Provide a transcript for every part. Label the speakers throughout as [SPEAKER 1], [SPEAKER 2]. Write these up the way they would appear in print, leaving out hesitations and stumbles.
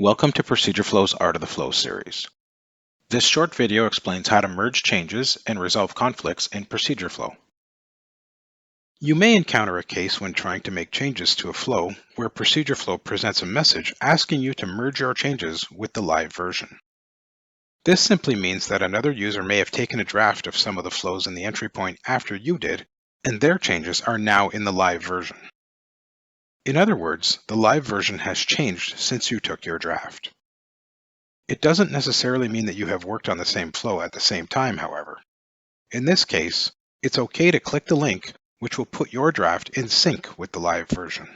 [SPEAKER 1] Welcome to Procedureflow's Art of the Flow series. This short video explains how to merge changes and resolve conflicts in Procedureflow. You may encounter a case when trying to make changes to a flow where Procedureflow presents a message asking you to merge your changes with the live version. This simply means that another user may have taken a draft of some of the flows in the entry point after you did, and their changes are now in the live version. In other words, the live version has changed since you took your draft. It doesn't necessarily mean that you have worked on the same flow at the same time, however. In this case, it's okay to click the link, which will put your draft in sync with the live version.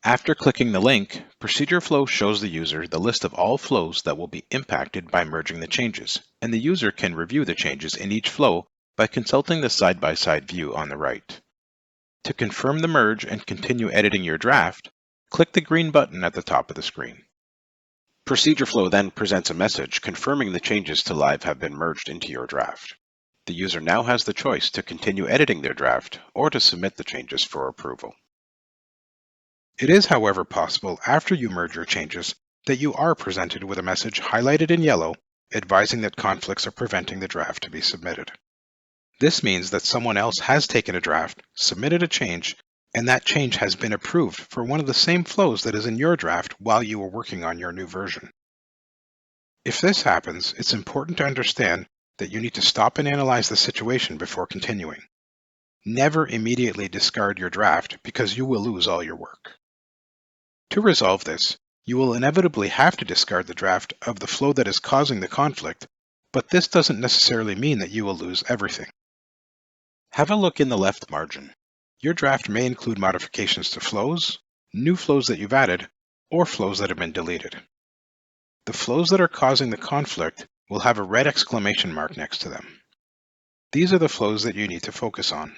[SPEAKER 1] After clicking the link, Procedureflow shows the user the list of all flows that will be impacted by merging the changes, and the user can review the changes in each flow by consulting the side-by-side view on the right. To confirm the merge and continue editing your draft, click the green button at the top of the screen. Procedureflow then presents a message confirming the changes to live have been merged into your draft. The user now has the choice to continue editing their draft or to submit the changes for approval. It is, however, possible after you merge your changes that you are presented with a message highlighted in yellow advising that conflicts are preventing the draft to be submitted. This means that someone else has taken a draft, submitted a change, and that change has been approved for one of the same flows that is in your draft while you were working on your new version. If this happens, it's important to understand that you need to stop and analyze the situation before continuing. Never immediately discard your draft because you will lose all your work. To resolve this, you will inevitably have to discard the draft of the flow that is causing the conflict, but this doesn't necessarily mean that you will lose everything. Have a look in the left margin. Your draft may include modifications to flows, new flows that you've added, or flows that have been deleted. The flows that are causing the conflict will have a red exclamation mark next to them. These are the flows that you need to focus on.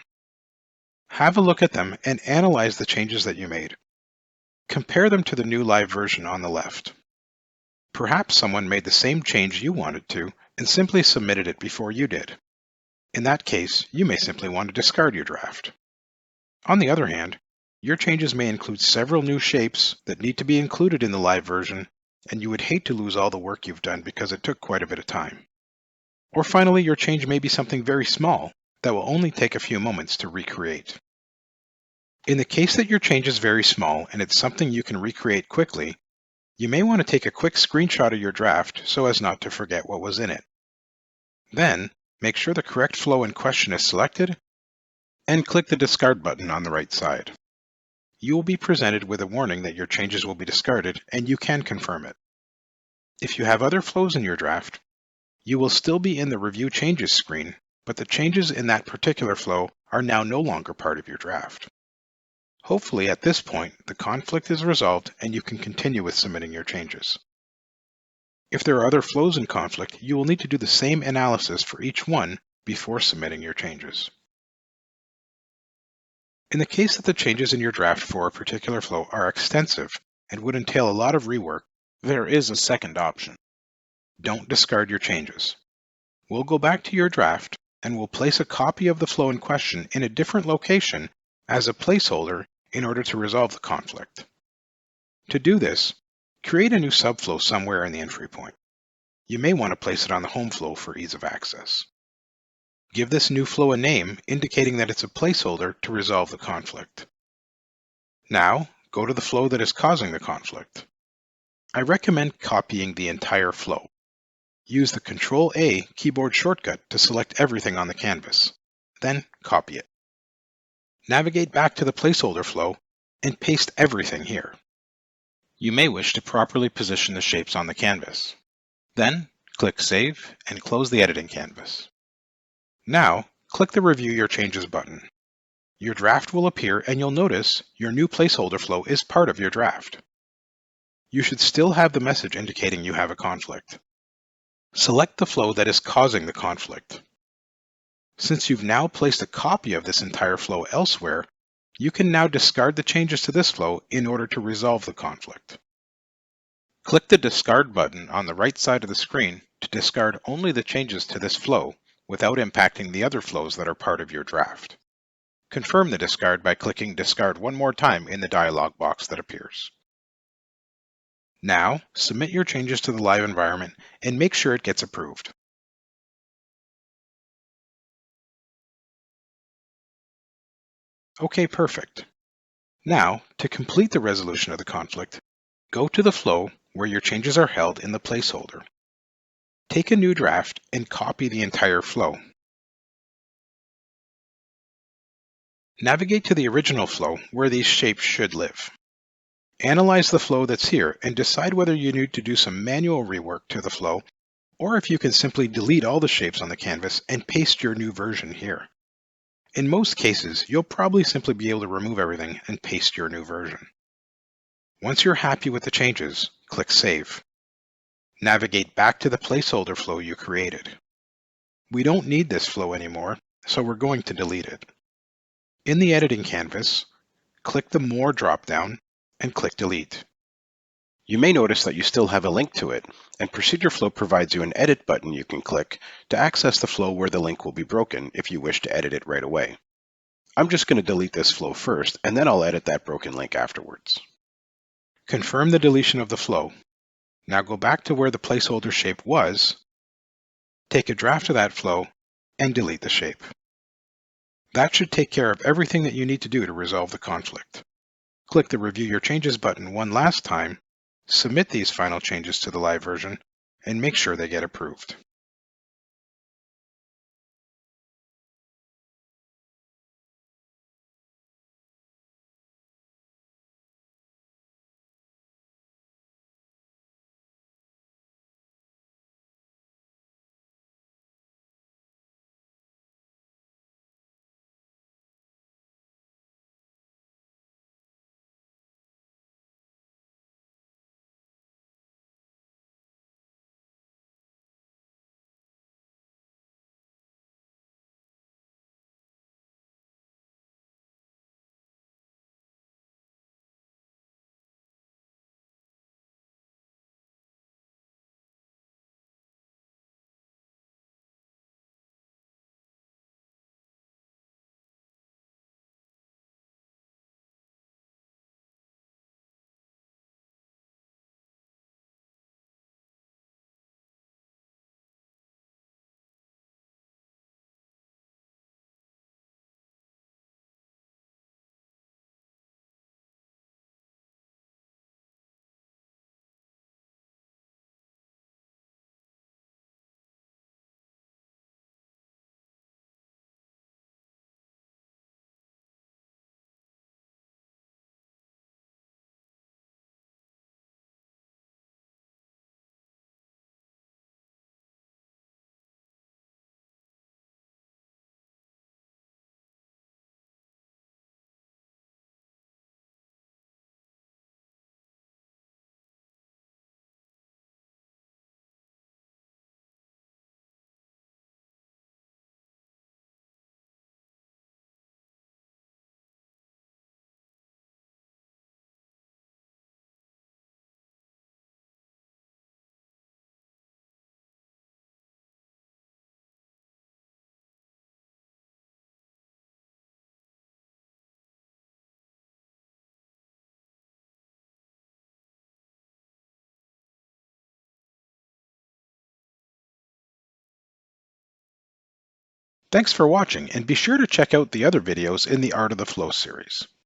[SPEAKER 1] Have a look at them and analyze the changes that you made. Compare them to the new live version on the left. Perhaps someone made the same change you wanted to and simply submitted it before you did. In that case, you may simply want to discard your draft. On the other hand, your changes may include several new shapes that need to be included in the live version, and you would hate to lose all the work you've done because it took quite a bit of time. Or finally, your change may be something very small that will only take a few moments to recreate. In the case that your change is very small and it's something you can recreate quickly, you may want to take a quick screenshot of your draft so as not to forget what was in it. Then, make sure the correct flow in question is selected and click the discard button on the right side. You will be presented with a warning that your changes will be discarded and you can confirm it. If you have other flows in your draft, you will still be in the Review Changes screen, but the changes in that particular flow are now no longer part of your draft. Hopefully at this point, the conflict is resolved and you can continue with submitting your changes. If there are other flows in conflict, you will need to do the same analysis for each one before submitting your changes. In the case that the changes in your draft for a particular flow are extensive and would entail a lot of rework, there is a second option. Don't discard your changes. We'll go back to your draft and we'll place a copy of the flow in question in a different location as a placeholder in order to resolve the conflict. To do this, create a new subflow somewhere in the entry point. You may want to place it on the home flow for ease of access. Give this new flow a name indicating that it's a placeholder to resolve the conflict. Now, go to the flow that is causing the conflict. I recommend copying the entire flow. Use the Ctrl-A keyboard shortcut to select everything on the canvas. Then copy it. Navigate back to the placeholder flow and paste everything here. You may wish to properly position the shapes on the canvas. Then, click Save and close the editing canvas. Now, click the Review Your Changes button. Your draft will appear and you'll notice your new placeholder flow is part of your draft. You should still have the message indicating you have a conflict. Select the flow that is causing the conflict. Since you've now placed a copy of this entire flow elsewhere, you can now discard the changes to this flow in order to resolve the conflict. Click the Discard button on the right side of the screen to discard only the changes to this flow without impacting the other flows that are part of your draft. Confirm the discard by clicking Discard one more time in the dialog box that appears. Now, submit your changes to the live environment and make sure it gets approved. Okay, perfect. Now, to complete the resolution of the conflict, go to the flow where your changes are held in the placeholder. Take a new draft and copy the entire flow. Navigate to the original flow where these shapes should live. Analyze the flow that's here and decide whether you need to do some manual rework to the flow or if you can simply delete all the shapes on the canvas and paste your new version here. In most cases, you'll probably simply be able to remove everything and paste your new version. Once you're happy with the changes, click Save. Navigate back to the placeholder flow you created. We don't need this flow anymore, so we're going to delete it. In the editing canvas, click the More dropdown and click Delete. You may notice that you still have a link to it, and Procedureflow provides you an Edit button you can click to access the flow where the link will be broken if you wish to edit it right away. I'm just going to delete this flow first, and then I'll edit that broken link afterwards. Confirm the deletion of the flow. Now go back to where the placeholder shape was, take a draft of that flow, and delete the shape. That should take care of everything that you need to do to resolve the conflict. Click the Review Your Changes button one last time, submit these final changes to the live version, and make sure they get approved. Thanks for watching, and be sure to check out the other videos in the Art of the Flow series.